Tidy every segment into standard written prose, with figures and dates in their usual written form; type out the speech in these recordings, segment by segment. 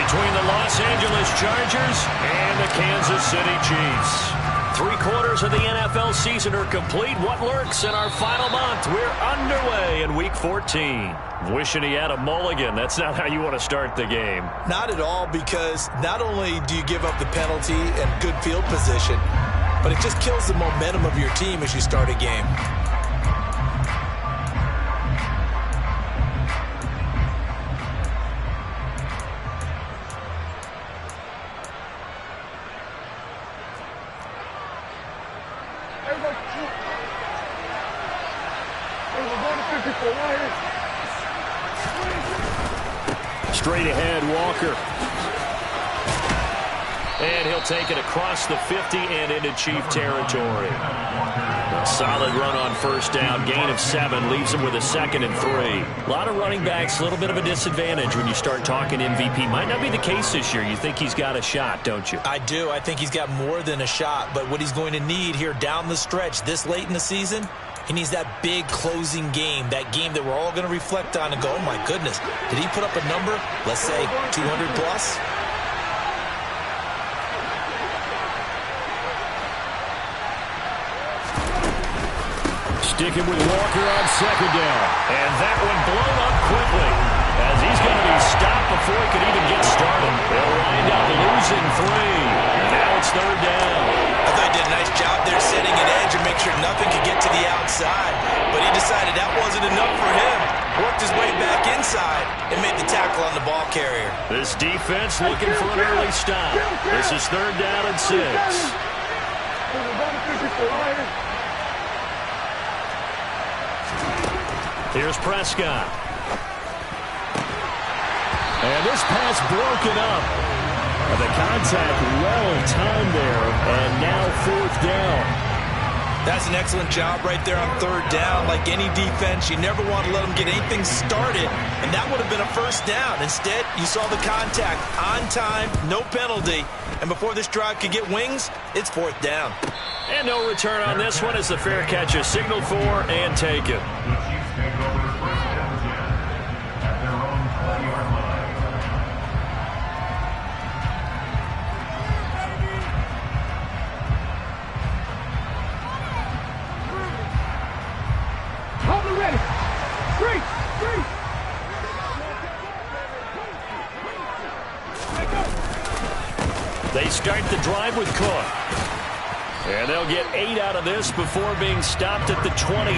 between the Los Angeles Chargers and the Kansas City Chiefs. 3/4 of the NFL season are complete. What lurks in our final month? We're underway in Week 14. Wishing he had a mulligan. That's not how you want to start the game. Not at all, because not only do you give up the penalty and good field position, but it just kills the momentum of your team as you start a game. Straight ahead, Walker. And he'll take it across the 50 and into Chief territory. A solid run on first down. Gain of 7 leaves him with a 2nd and 3. A lot of running backs, a little bit of a disadvantage when you start talking MVP. Might not be the case this year. You think he's got a shot, don't you? I do. I think he's got more than a shot. But what he's going to need here down the stretch this late in the season, he needs that big closing game, that game that we're all going to reflect on and go, oh, my goodness, did he put up a number, let's say 200 plus? Sticking with Walker on 2nd down. And that one blown up quickly as he's going to be stopped before he could even get started. They'll wind up losing 3. And now it's 3rd down. I thought he did a nice job there setting an edge and make sure nothing could get to the outside. But he decided that wasn't enough for him. Worked his way back inside and made the tackle on the ball carrier. This defense looking for an early stop. This is 3rd down and 6. Here's Prescott. And this pass broken up. The contact well-timed there, and now 4th down. That's an excellent job right there on 3rd down. Like any defense, you never want to let them get anything started, and that would have been a 1st down. Instead, you saw the contact on time, no penalty, and before this drive could get wings, it's 4th down. And no return on this one as the fair catch is signaled for and taken. They start the drive with Cook. And they'll get 8 out of this before being stopped at the 28.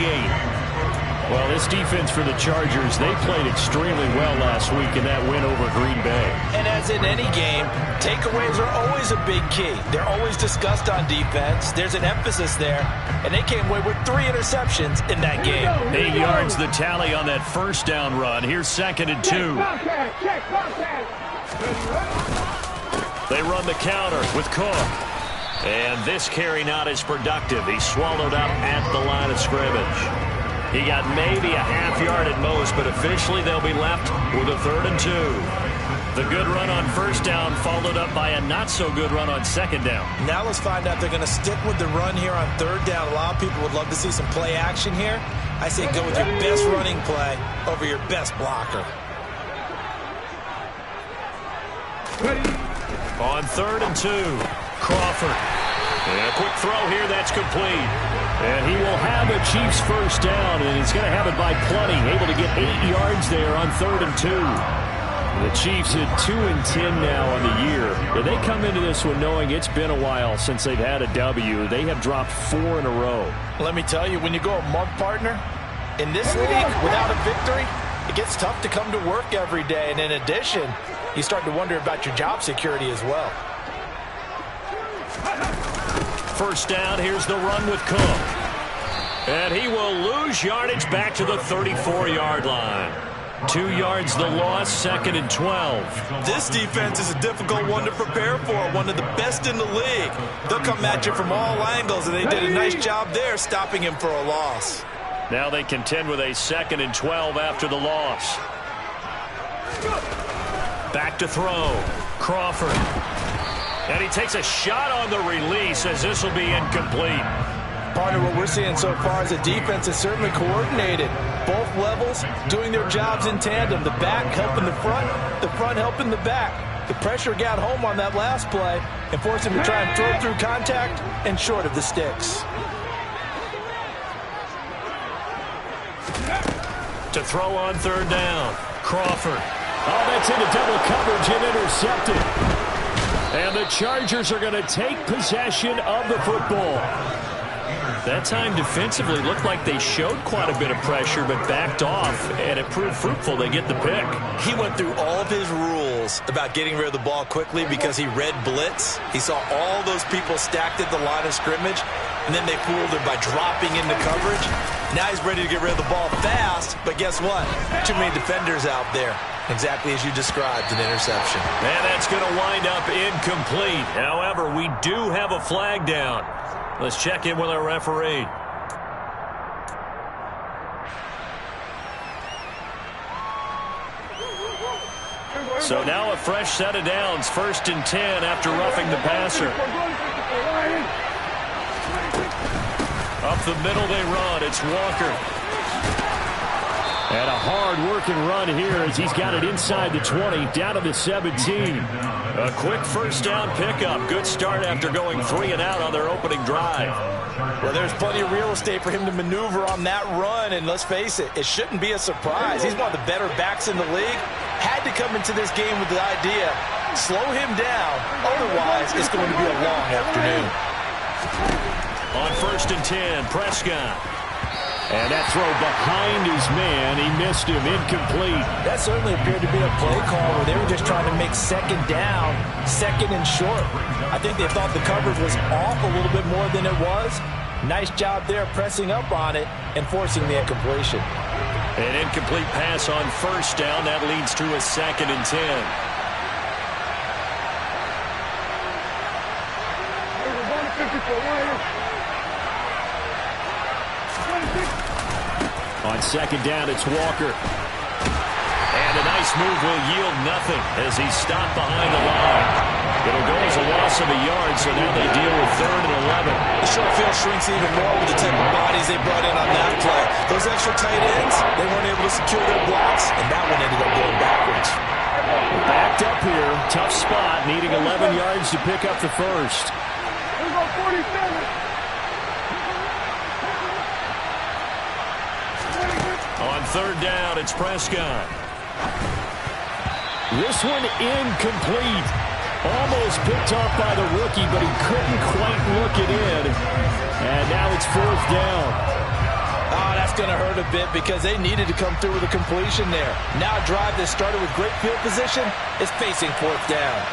Well, this defense for the Chargers, they played extremely well last week in that win over Green Bay. And as in any game, takeaways are always a big key. They're always discussed on defense. There's an emphasis there. And they came away with 3 interceptions in that game. 8 yards the tally on that 1st down run. Here's 2nd and 2. They run the counter with Cook. And this carry not as productive. He's swallowed up at the line of scrimmage. He got maybe a half yard at most, but officially they'll be left with a 3rd and 2. The good run on 1st down followed up by a not-so-good run on 2nd down. Now let's find out if they're going to stick with the run here on 3rd down. A lot of people would love to see some play action here. I say go with your best running play over your best blocker. On 3rd and 2, Crawford. And a quick throw here, that's complete. And he will have a Chiefs 1st down, and he's going to have it by plenty. Able to get 8 yards there on 3rd and 2. The Chiefs at 2-10 now on the year. And they come into this one knowing it's been a while since they've had a W. They have dropped 4 in a row. Let me tell you, when you go a month, partner, in this league, without a victory, it gets tough to come to work every day. And in addition, you start to wonder about your job security as well. 1st down, here's the run with Cook. And he will lose yardage back to the 34-yard line. 2 yards the loss, 2nd and 12. This defense is a difficult one to prepare for, one of the best in the league. They'll come at you from all angles, and they did a nice job there stopping him for a loss. Now they contend with a 2nd and 12 after the loss. Back to throw. Crawford. And he takes a shot on the release as this will be incomplete. Partner, what we're seeing so far is the defense is certainly coordinated. Both levels doing their jobs in tandem. The back helping the front helping the back. The pressure got home on that last play and forced him to try and throw through contact and short of the sticks. To throw on third down, Crawford. Oh, that's into double coverage and intercepted. And the Chargers are going to take possession of the football. That time defensively looked like they showed quite a bit of pressure but backed off, and it proved fruitful. They get the pick. He went through all of his rules about getting rid of the ball quickly because he read blitz. He saw all those people stacked at the line of scrimmage, and then they fooled him by dropping into coverage. Now he's ready to get rid of the ball fast, but guess what? Too many defenders out there. Exactly as you described, an interception. And that's going to wind up incomplete. However, we do have a flag down. Let's check in with our referee. So now a fresh set of downs, 1st and 10 after roughing the passer. Up the middle they run. It's Walker. And a hard-working run here as he's got it inside the 20, down to the 17. A quick first down pickup. Good start after going 3 and out on their opening drive. Well, there's plenty of real estate for him to maneuver on that run, and let's face it, it shouldn't be a surprise. He's one of the better backs in the league. Had to come into this game with the idea, slow him down, otherwise it's going to be a long afternoon. On 1st and 10, Prescott. And that throw behind his man, he missed him, incomplete. That certainly appeared to be a play call where they were just trying to make second down, second and short. I think they thought the coverage was off a little bit more than it was. Nice job there pressing up on it and forcing the incompletion. An incomplete pass on 1st down. That leads to a 2nd and 10. On 2nd down, it's Walker. And a nice move will yield nothing as he's stopped behind the line. It'll go as a loss of a yard, so now they deal with 3rd and 11. The short field shrinks even more with the type of bodies they brought in on that play. Those extra tight ends, they weren't able to secure their blocks, and that one ended up going backwards. Backed up here, tough spot, needing 11 yards to pick up the first. Here we go, 47. On 3rd down, it's Prescott. This one incomplete. Almost picked off by the rookie, but he couldn't quite look it in. And now it's 4th down. Oh, that's going to hurt a bit because they needed to come through with a completion there. Now a drive that started with great field position is facing 4th down.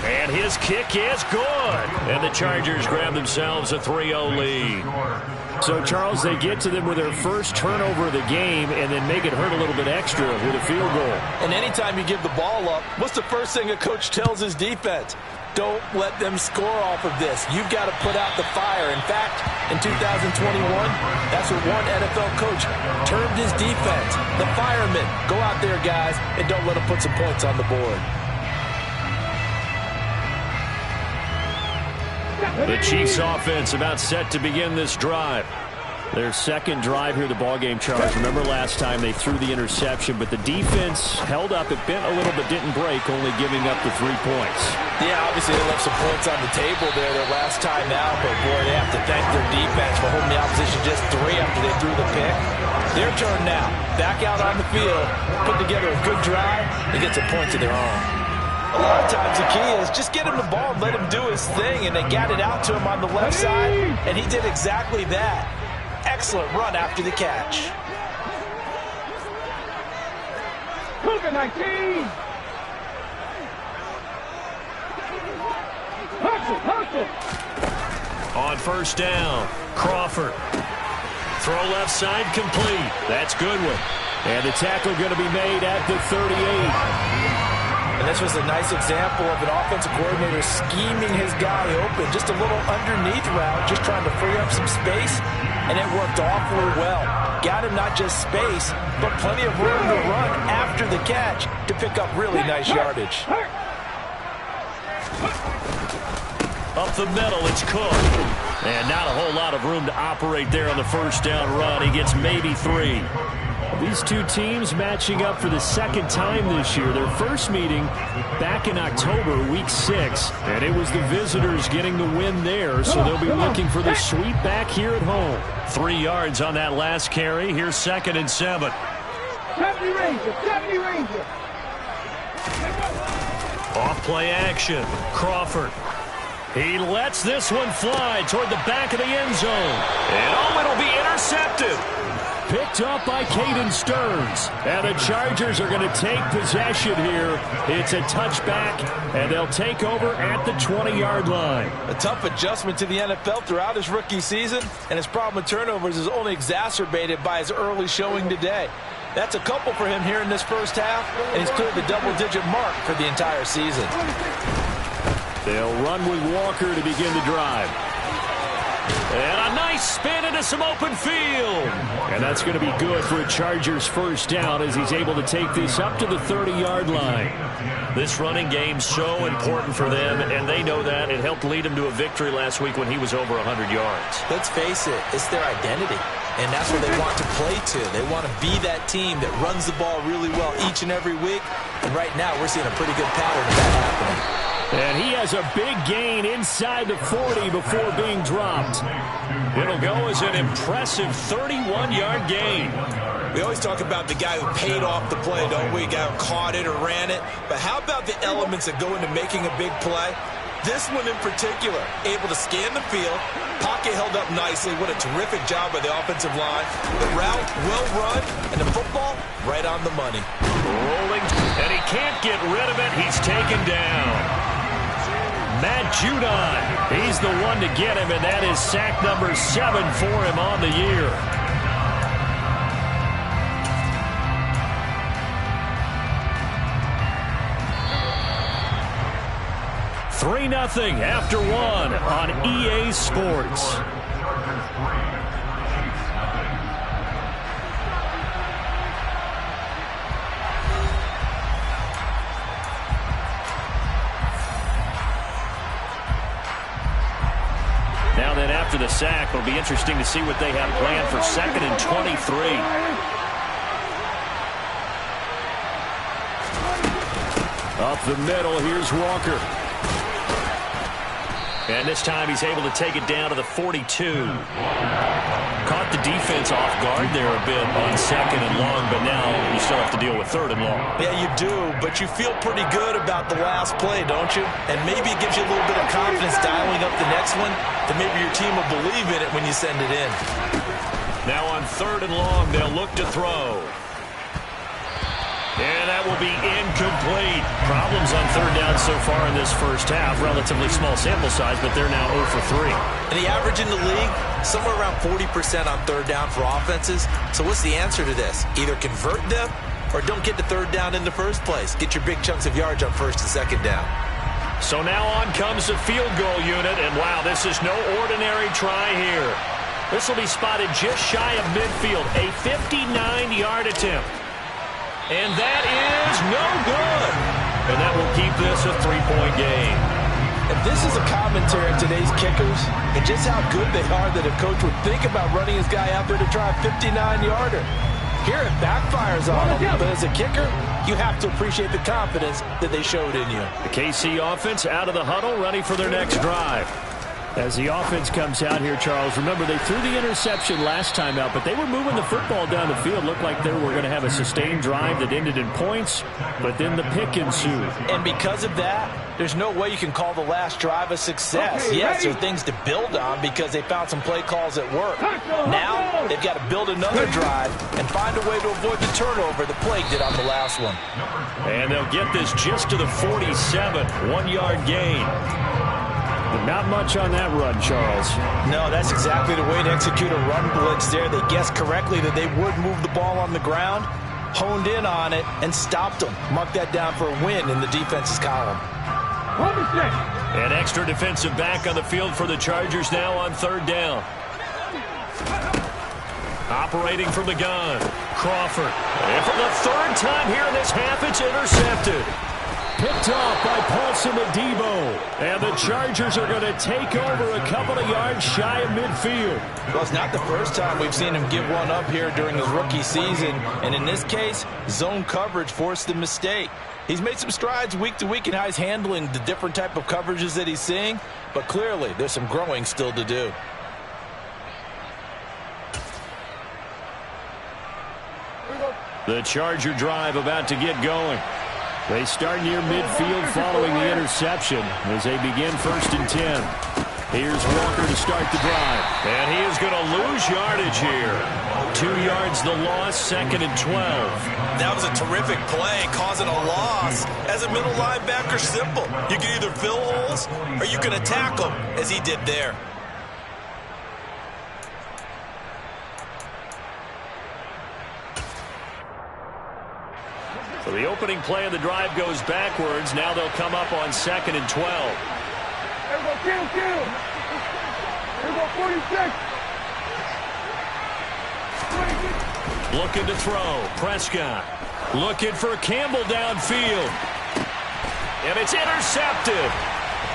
And his kick is good. And the Chargers grab themselves a 3-0 lead. So, Charles, they get to them with their first turnover of the game and then make it hurt a little bit extra with a field goal. And anytime you give the ball up, what's the first thing a coach tells his defense? Don't let them score off of this. You've got to put out the fire. In fact, in 2021, that's what one NFL coach termed his defense. The firemen. Go out there, guys, and don't let them put some points on the board. The Chiefs offense about set to begin this drive. Their second drive here, the ballgame, Charles. Remember last time they threw the interception, but the defense held up. It bent a little but didn't break, only giving up the 3 points. Yeah, obviously they left some points on the table there their last time out, but boy, they have to thank their defense for holding the opposition just 3 after they threw the pick. Their turn now. Back out on the field, put together a good drive, and get some points of their own. A lot of times the key is just get him the ball and let him do his thing, and they got it out to him on the left side, and he did exactly that. Excellent run after the catch. Cougar 19. Hustle. On 1st down, Crawford. Throw left side complete. That's Goodwin. And the tackle going to be made at the 38. And this was a nice example of an offensive coordinator scheming his guy open. Just a little underneath route, just trying to free up some space, and it worked awfully well. Got him not just space, but plenty of room to run after the catch to pick up really nice yardage. Up the middle, it's Cook. And not a whole lot of room to operate there on the first down run. He gets maybe 3. These two teams matching up for the second time this year. Their first meeting back in October, week 6. And it was the visitors getting the win there, so they'll be looking for the sweep back here at home. 3 yards on that last carry. Here's 2nd and 7. 70 Ranger, 70 Ranger. Off play action. Crawford. He lets this one fly toward the back of the end zone. And it'll be intercepted. Picked up by Caden Stearns. And the Chargers are going to take possession here. It's a touchback, and they'll take over at the 20-yard line. A tough adjustment to the NFL throughout his rookie season, and his problem with turnovers is only exacerbated by his early showing today. That's a couple for him here in this first half, and he's cleared the double-digit mark for the entire season. They'll run with Walker to begin the drive. And a nice spin into some open field. And that's going to be good for a Chargers first down as he's able to take this up to the 30-yard line. This running game's so important for them, and they know that. It helped lead them to a victory last week when he was over 100 yards. Let's face it, it's their identity. And that's where they want to play to. They want to be that team that runs the ball really well each and every week. And right now, we're seeing a pretty good pattern of that happening. And he has a big gain inside the 40 before being dropped. It'll go as an impressive 31-yard gain. We always talk about the guy who paid off the play, don't we? The guy who caught it or ran it. But how about the elements that go into making a big play? This one in particular, able to scan the field, pocket held up nicely. What a terrific job by the offensive line. The route, well run, and the football, right on the money. Rolling, and he can't get rid of it. He's taken down. Matt Judon, he's the one to get him, and that is sack number 7 for him on the year. $3-0 after 1 on EA Sports. Now then, after the sack, it'll be interesting to see what they have planned for 2nd and 23. Up the middle, here's Walker. And this time he's able to take it down to the 42. Caught the defense off guard there a bit on 2nd and long, but now you still have to deal with 3rd and long. Yeah, you do, but you feel pretty good about the last play, don't you? And maybe it gives you a little bit of confidence dialing up the next one, that maybe your team will believe in it when you send it in. Now on 3rd and long, they'll look to throw. And that will be incomplete. Problems on 3rd down so far in this first half. Relatively small sample size, but they're now 0 for 3. And the average in the league, somewhere around 40% on 3rd down for offenses. So what's the answer to this? Either convert them or don't get to 3rd down in the first place. Get your big chunks of yards on 1st and 2nd down. So now on comes the field goal unit. And wow, this is no ordinary try here. This will be spotted just shy of midfield. A 59-yard attempt. And that is no good. And that will keep this a 3-point game. And this is a commentary on today's kickers and just how good they are that a coach would think about running his guy out there to try a 59-yarder. Here it backfires on him, but as a kicker, you have to appreciate the confidence that they showed in you. The KC offense out of the huddle, ready for their next drive. As the offense comes out here, Charles, remember they threw the interception last time out, but they were moving the football down the field. Looked like they were going to have a sustained drive that ended in points, but then the pick ensued. And because of that, there's no way you can call the last drive a success. Okay, yes, there are things to build on because they found some play calls that work. Now they've got to build another drive and find a way to avoid the turnover the plague did on the last one. And they'll get this just to the 47, 1-yard gain. But not much on that run, Charles. No, that's exactly the way to execute a run blitz there. They guessed correctly that they would move the ball on the ground, honed in on it, and stopped them. Mark that down for a win in the defense's column. An extra defensive back on the field for the Chargers now on 3rd down. Operating from the gun, Crawford. And for the 3rd time here in this half, it's intercepted. Picked off by Paulson Adebo. And the Chargers are going to take over a couple of yards shy of midfield. Well, it's not the first time we've seen him give one up here during his rookie season. And in this case, zone coverage forced the mistake. He's made some strides week to week in how he's handling the different type of coverages that he's seeing. But clearly, there's some growing still to do. The Charger drive about to get going. They start near midfield following the interception as they begin 1st and 10. Here's Walker to start the drive. And he is going to lose yardage here. 2 yards the loss, 2nd and 12. That was a terrific play, causing a loss. As a middle linebacker, simple. You can either fill holes or you can attack them, as he did there. So the opening play of the drive goes backwards. Now they'll come up on 2nd and 12. Here we go, kill. Here we go, 46. Looking to throw. Prescott looking for Campbell downfield. And it's intercepted.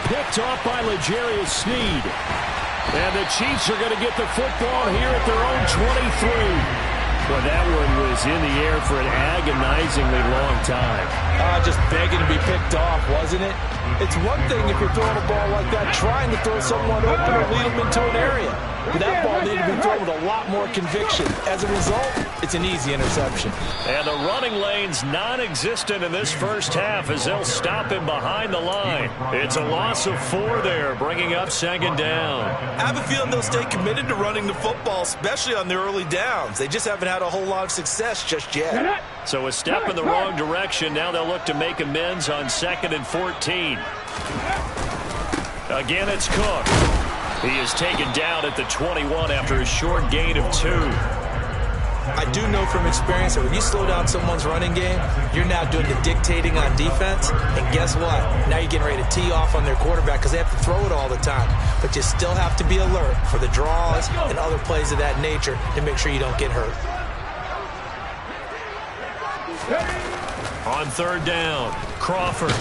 Picked off by L'Jarius Sneed. And the Chiefs are going to get the football here at their own 23. Well, that one was in the air for an agonizingly long time. Just begging to be picked off, wasn't it? It's one thing if you're throwing a ball like that, trying to throw someone open or lead them into an area. But that ball needed to be thrown with a lot more conviction. As a result, it's an easy interception. And the running lane's non-existent in this first half as they'll stop him behind the line. It's a loss of 4 there, bringing up 2nd down. I have a feeling they'll stay committed to running the football, especially on the early downs. They just haven't had a whole lot of success just yet. So a step in the wrong direction. Now they'll look to make amends on 2nd and 14. Again, it's Cook. He is taken down at the 21 after a short gain of 2. I do know from experience that when you slow down someone's running game, you're now doing the dictating on defense. And guess what? Now you're getting ready to tee off on their quarterback because they have to throw it all the time. But you still have to be alert for the draws and other plays of that nature to make sure you don't get hurt. On 3rd down, Crawford.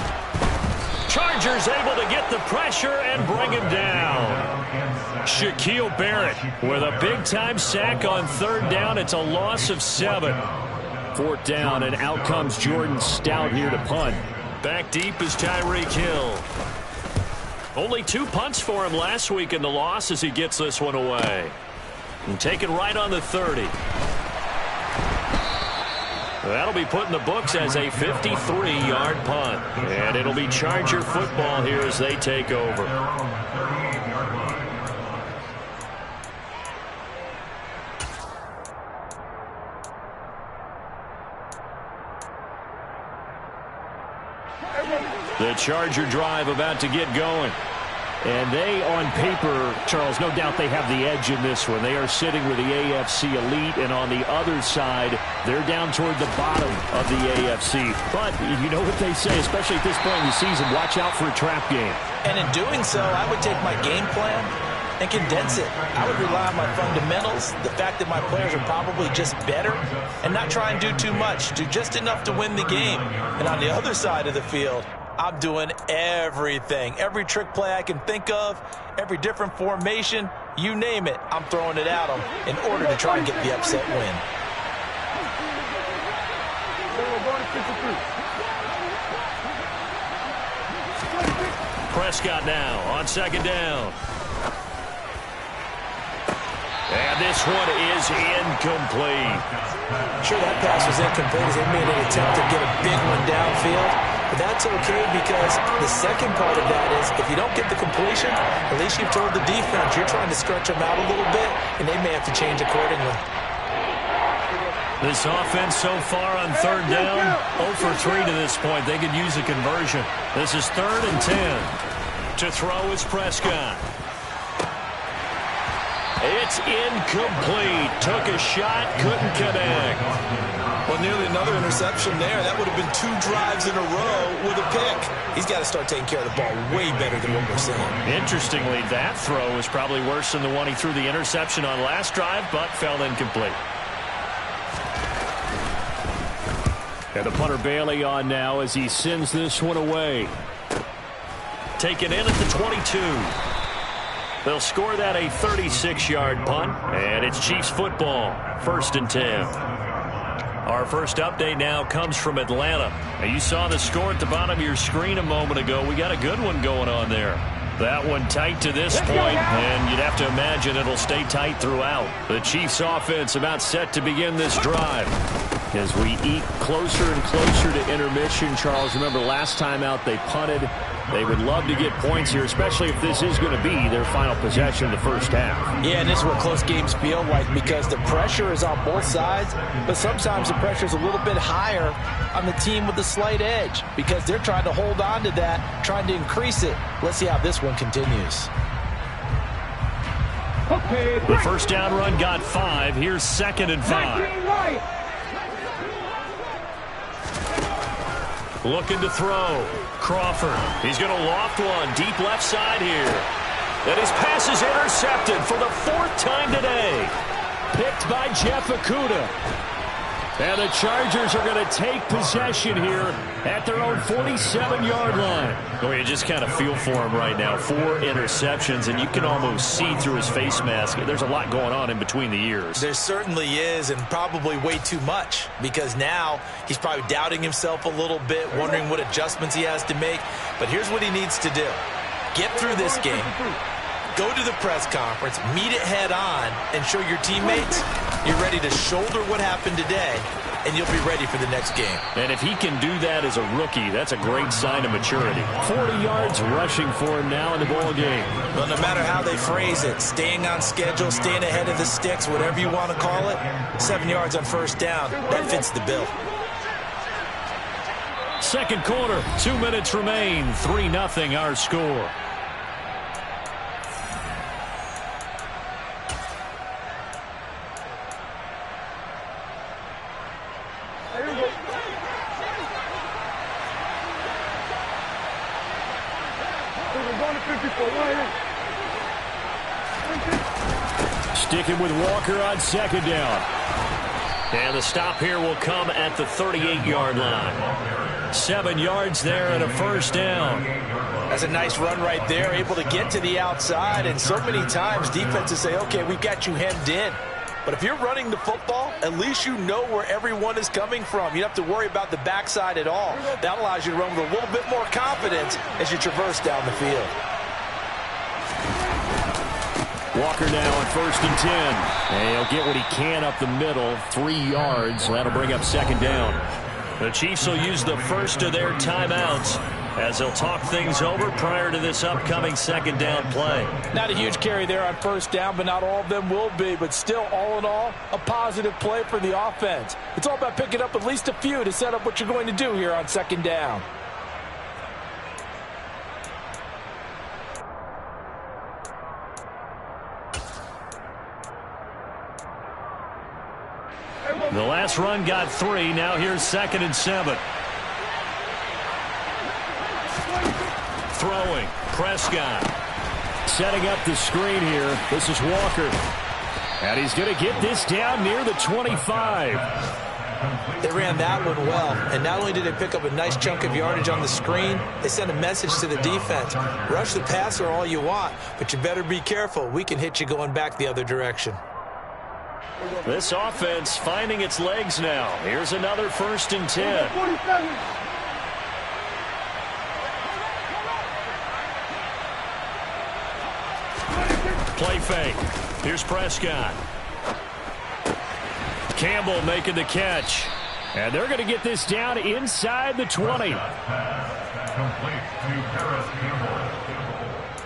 Chargers able to get the pressure and bring him down. Shaquille Barrett with a big-time sack on 3rd down. It's a loss of 7. 4th down, and out comes Jordan Stout here to punt. Back deep is Tyreek Hill. Only 2 punts for him last week in the loss as he gets this one away. And taken right on the 30. That'll be put in the books as a 53-yard punt. And it'll be Charger football here as they take over. The Charger drive about to get going. And they, on paper, Charles, no doubt they have the edge in this one. They are sitting with the AFC elite, and on the other side, they're down toward the bottom of the AFC. But you know what they say, especially at this point in the season, watch out for a trap game. And in doing so, I would take my game plan and condense it. I would rely on my fundamentals, the fact that my players are probably just better, and not try and do too much, do just enough to win the game. And on the other side of the field, I'm doing everything. Every trick play I can think of, every different formation, you name it, I'm throwing it at them in order to try and get the upset win. Prescott now on 2nd down. And this one is incomplete. Sure, that pass was incomplete as they made an attempt to get a big one downfield. But that's okay because the second part of that is if you don't get the completion, at least you've told the defense you're trying to stretch them out a little bit, and they may have to change accordingly. This offense so far on 3rd down, 0 for 3 to this point. They could use a conversion. This is 3rd and 10. To throw is Prescott. It's incomplete. Took a shot, couldn't connect. Well, nearly another interception there. That would have been 2 drives in a row with a pick. He's got to start taking care of the ball way better than what we're seeing. Interestingly, that throw was probably worse than the one he threw the interception on last drive, but fell incomplete. And the punter Bailey on now as he sends this one away. Taken in at the 22. They'll score that a 36-yard punt, and it's Chiefs football, 1st and 10. Our first update now comes from Atlanta. Now, you saw the score at the bottom of your screen a moment ago. We got a good one going on there. That one tight to this point, and you'd have to imagine it'll stay tight throughout. The Chiefs offense about set to begin this drive. As we eat closer and closer to intermission, Charles, remember last time out they punted. They would love to get points here, especially if this is going to be their final possession of the first half. Yeah, and this is what close games feel like because the pressure is on both sides, but sometimes the pressure is a little bit higher on the team with the slight edge because they're trying to hold on to that, trying to increase it. Let's see how this one continues. The first down run got 5. Here's 2nd and 5. Looking to throw. Crawford. He's going to loft one deep left side here. And his pass is intercepted for the 4th time today. Picked by Jeff Okudah. And the Chargers are going to take possession here at their own 47-yard line. Well, you just kind of feel for him right now. 4 interceptions, and you can almost see through his face mask. There's a lot going on in between the ears. There certainly is, and probably way too much, because now he's probably doubting himself a little bit, wondering what adjustments he has to make. But here's what he needs to do. Get through this game. Go to the press conference, meet it head on, and show your teammates you're ready to shoulder what happened today, and you'll be ready for the next game. And if he can do that as a rookie, that's a great sign of maturity. 40 yards rushing for him now in the ball game. Well, no matter how they phrase it, staying on schedule, staying ahead of the sticks, whatever you want to call it, 7 yards on first down, that fits the bill. Second quarter, 2 minutes remain, 3-0 our score. Sticking with Walker on 2nd down. And the stop here will come at the 38-yard line. 7 yards there and a first down. That's a nice run right there, able to get to the outside. And so many times defenses say, okay, we've got you hemmed in. But if you're running the football, at least you know where everyone is coming from. You don't have to worry about the backside at all. That allows you to run with a little bit more confidence as you traverse down the field. Walker now on 1st and 10. And he'll get what he can up the middle, 3 yards. That'll bring up 2nd down. The Chiefs will use the first of their timeouts as they'll talk things over prior to this upcoming 2nd down play. Not a huge carry there on first down, but not all of them will be. But still, all in all, a positive play for the offense. It's all about picking up at least a few to set up what you're going to do here on 2nd down. The last run got 3. Now here's 2nd and 7. Throwing. Prescott. Setting up the screen here. This is Walker. And he's going to get this down near the 25. They ran that one well. And not only did they pick up a nice chunk of yardage on the screen, they sent a message to the defense. Rush the passer all you want, but you better be careful. We can hit you going back the other direction. This offense finding its legs now. Here's another 1st and 10. Play fake. Here's Prescott. Campbell making the catch. And they're going to get this down inside the 20. Complete to Paris Campbell.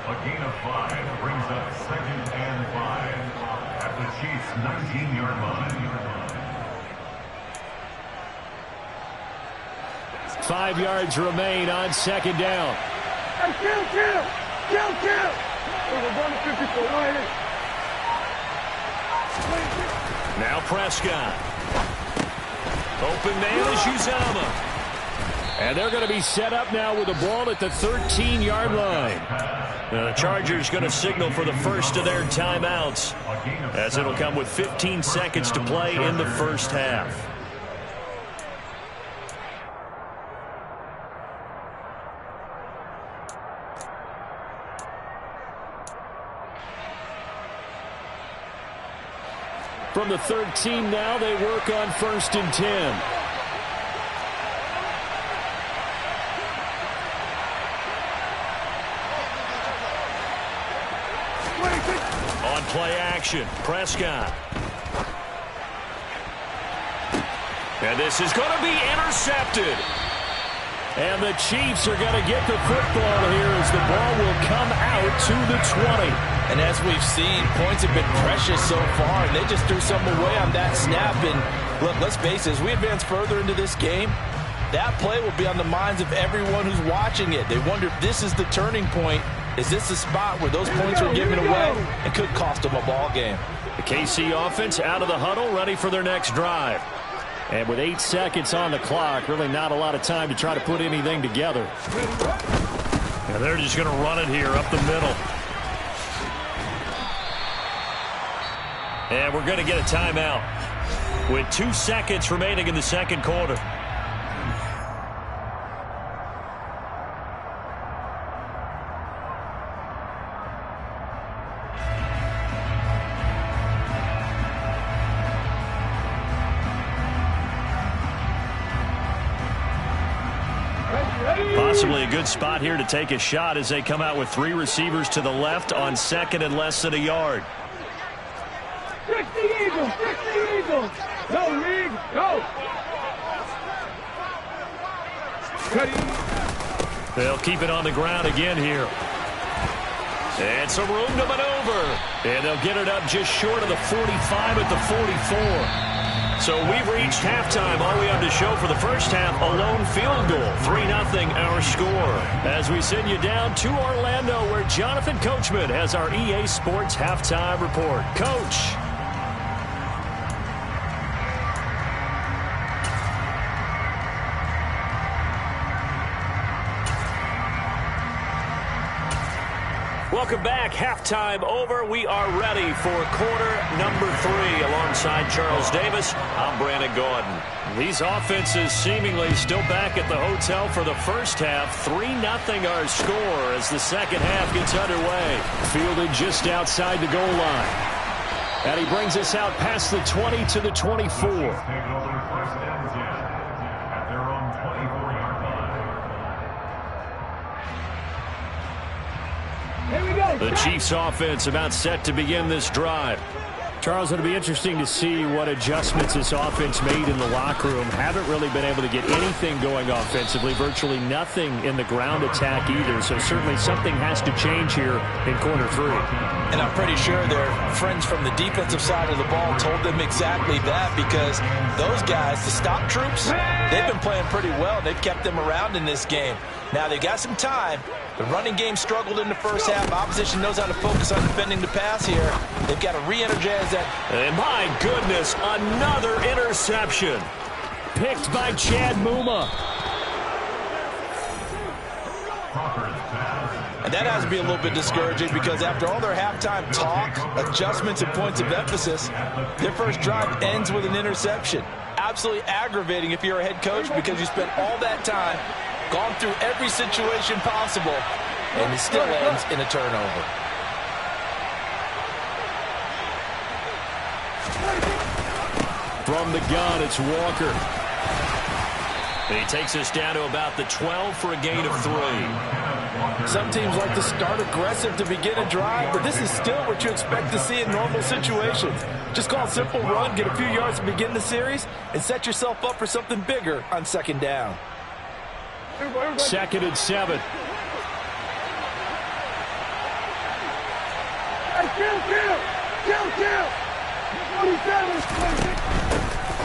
A gain of 5 brings up 2nd and 5 at the Chiefs' 19-yard line. 5 yards remain on 2nd down. Kill. We're going to 54 right here. Now Prescott. Open man is Uzomah. And they're going to be set up now with the ball at the 13-yard line. The Chargers going to signal for the first of their timeouts, as it'll come with 15 seconds to play in the first half. From the 13 now, they work on 1st and 10. On play action, Prescott. And this is going to be intercepted. And the Chiefs are going to get the football here as the ball will come out to the 20. And as we've seen, points have been precious so far, and they just threw something away on that snap. And look, let's face it, as we advance further into this game, that play will be on the minds of everyone who's watching it. They wonder if this is the turning point. Is this the spot where those points are given away and could cost them a ball game? The KC offense out of the huddle, ready for their next drive. And with 8 seconds on the clock, really not a lot of time to try to put anything together. And they're just going to run it here up the middle. And we're going to get a timeout with 2 seconds remaining in the second quarter. Possibly a good spot here to take a shot as they come out with 3 receivers to the left on 2nd and less than a yard. 60 Eagles! 60 Eagles! Go, Reed! Go! They'll keep it on the ground again here. And some room to maneuver. And they'll get it up just short of the 45 at the 44. So we've reached halftime. All we have to show for the first half, a lone field goal. 3-0 our score. As we send you down to Orlando, where Jonathan Coachman has our EA Sports halftime report. Coach. Welcome back. Halftime over. We are ready for quarter number 3. Alongside Charles Davis, I'm Brandon Gaudin. These offenses seemingly still back at the hotel for the first half. 3-0 our score as the second half gets underway. Fielded just outside the goal line. And he brings us out past the 20 to the 24. The Chiefs offense about set to begin this drive. Charles, it'll be interesting to see what adjustments this offense made in the locker room. Haven't really been able to get anything going offensively. Virtually nothing in the ground attack either. So certainly something has to change here in quarter 3. And I'm pretty sure their friends from the defensive side of the ball told them exactly that, because those guys, the stop troops, they've been playing pretty well. They've kept them around in this game. Now they got some time. The running game struggled in the first half. Opposition knows how to focus on defending the pass here. They've got to re-energize that. And my goodness, another interception. Picked by Chad Muma. And that has to be a little bit discouraging, because after all their halftime talk, adjustments, and points of emphasis, their first drive ends with an interception. Absolutely aggravating if you're a head coach, because you spent all that time, gone through every situation possible, and it still ends in a turnover. From the gun, it's Walker. He takes us down to about the 12 for a gain of 3. Some teams like to start aggressive to begin a drive, but this is still what you expect to see in normal situations. Just call a simple run, get a few yards to begin the series, and set yourself up for something bigger on second down. 2nd and 7. Kill! 27.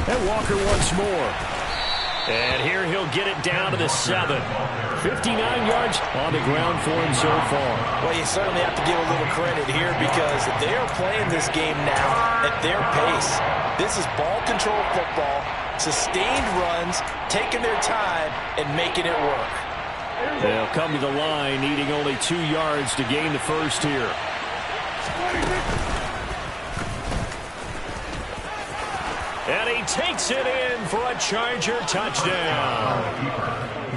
And Walker once more. And here he'll get it down to the 7. 59 yards on the ground for him so far. Well, you certainly have to give a little credit here, because they are playing this game now at their pace. This is ball control football, sustained runs, taking their time, and making it work. They'll come to the line, needing only 2 yards to gain the first here. And he he takes it in for a Charger touchdown.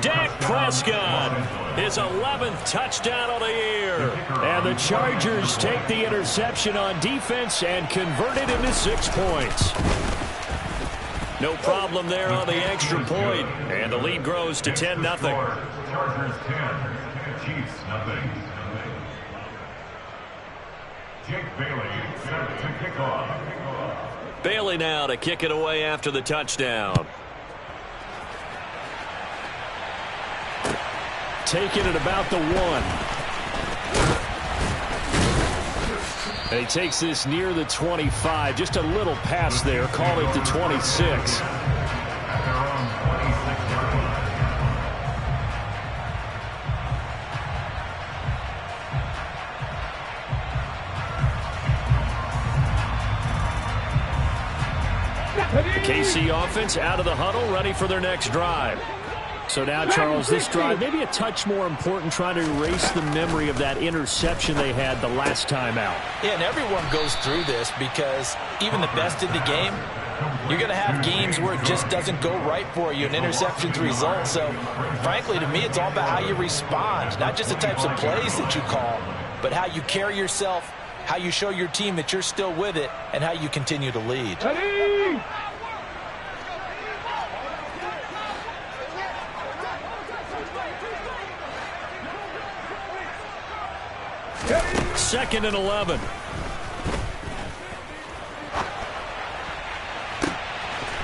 Dak Prescott, his 11th touchdown of the year. And the Chargers take the interception on defense and convert it into 6 points. No problem there on the extra point, and the lead grows to 10-0. Chargers 10, Chiefs nothing. Jake Bailey set to kick off. Bailey now to kick it away after the touchdown. Taking it about the 1. And he takes this near the 25. Just a little pass there. Call it the 26. The KC offense out of the huddle, ready for their next drive. So now, Charles, this drive maybe a touch more important, trying to erase the memory of that interception they had the last time out. Yeah, and everyone goes through this because even the best in the game, you're going to have games where it just doesn't go right for you, and interceptions result. So, frankly, to me, it's all about how you respond, not just the types of plays that you call, but how you carry yourself, how you show your team that you're still with it, and how you continue to lead. Ready? Second and 11.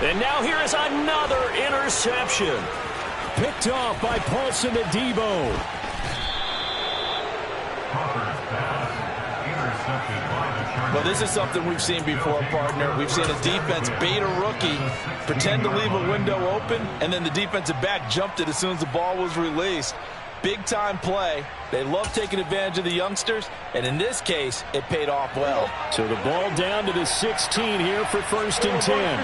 And now here is another interception. Picked off by Paulson Adebo. Well, this is something we've seen before, partner. We've seen a defense bait a rookie, pretend to leave a window open, and then the defensive back jumped it as soon as the ball was released. Big-time play. They love taking advantage of the youngsters, and in this case, it paid off well. So the ball down to the 16 here for 1st and 10.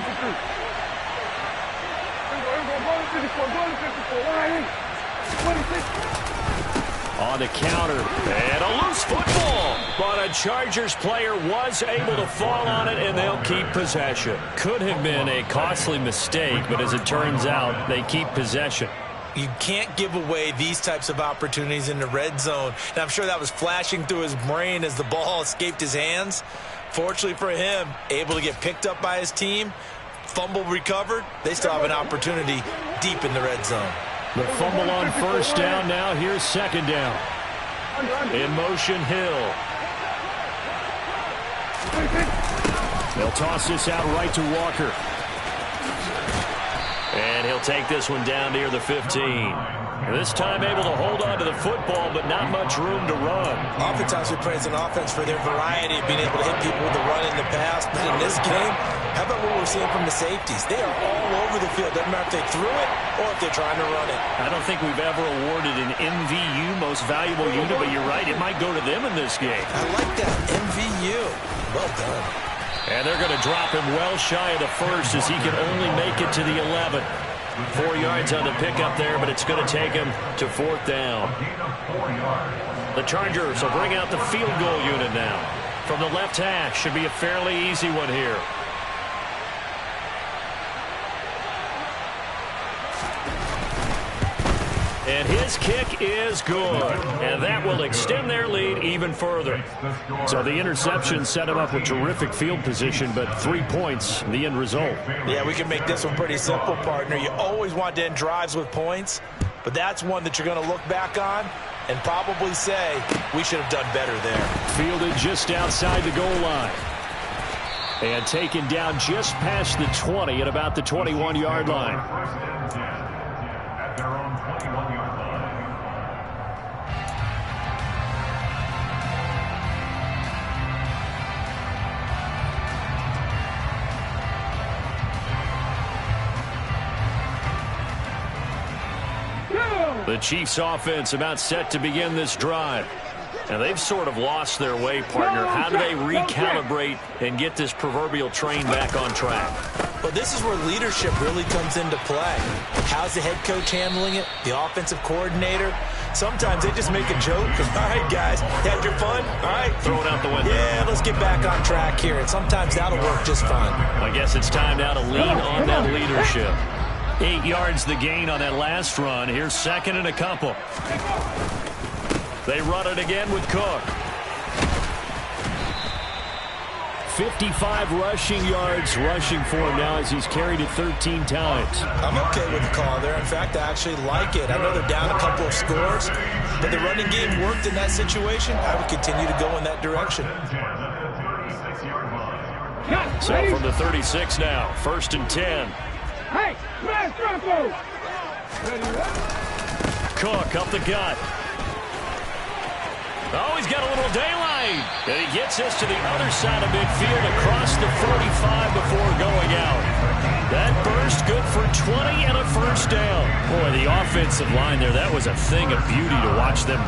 On the counter, and a loose football. But a Chargers player was able to fall on it, and they'll keep possession. Could have been a costly mistake, but as it turns out, they keep possession. You can't give away these types of opportunities in the red zone. And I'm sure that was flashing through his brain as the ball escaped his hands. Fortunately for him, able to get picked up by his team, fumble recovered. They still have an opportunity deep in the red zone. The fumble on 1st down. Now here's 2nd down. In motion, Hill. They'll toss this out right to Walker. And he'll take this one down near the 15. This time able to hold on to the football, but not much room to run. Oftentimes we praise an offense for their variety of being able to hit people with the run in the past. But in this game, how about what we're seeing from the safeties? They are all over the field. Doesn't matter if they threw it or if they're trying to run it. I don't think we've ever awarded an MVU, most valuable unit, but you're right, it might go to them in this game. I like that, MVU. Well done. And they're going to drop him well shy of the 1st as he can only make it to the 11. 4 yards on the pickup there, but it's going to take him to 4th down. The Chargers will bring out the field goal unit now. From the left hash, should be a fairly easy one here. And his kick is good. And that will extend their lead even further. So the interception set him up with terrific field position, but 3 points, the end result. Yeah, we can make this one pretty simple, partner. You always want to end drives with points, but that's one that you're going to look back on and probably say, we should have done better there. Fielded just outside the goal line. And taken down just past the 20 at about the 21-yard line. At their own 21-yard line. The Chiefs offense about set to begin this drive. And they've sort of lost their way, partner. How do they recalibrate and get this proverbial train back on track? Well, this is where leadership really comes into play. How's the head coach handling it? The offensive coordinator? Sometimes they just make a joke. All right, guys, had your fun? All right. Throw it out the window. Yeah, let's get back on track here. And sometimes that'll work just fine. I guess it's time now to lean on that leadership. 8 yards the gain on that last run. Here's second and a couple. They run it again with Cook. 55 rushing yards rushing for him now as he's carried it 13 times. I'm okay with the call there. In fact, I actually like it. I know they're down a couple of scores, but the running game worked in that situation. I would continue to go in that direction. So from the 36 now, 1st and 10. Hey, smash Bronco! Cook up the gut. Oh, he's got a little daylight. And he gets this to the other side of midfield across the 45 before going out. That burst good for 20 and a first down. Boy, the offensive line there, that was a thing of beauty to watch them block.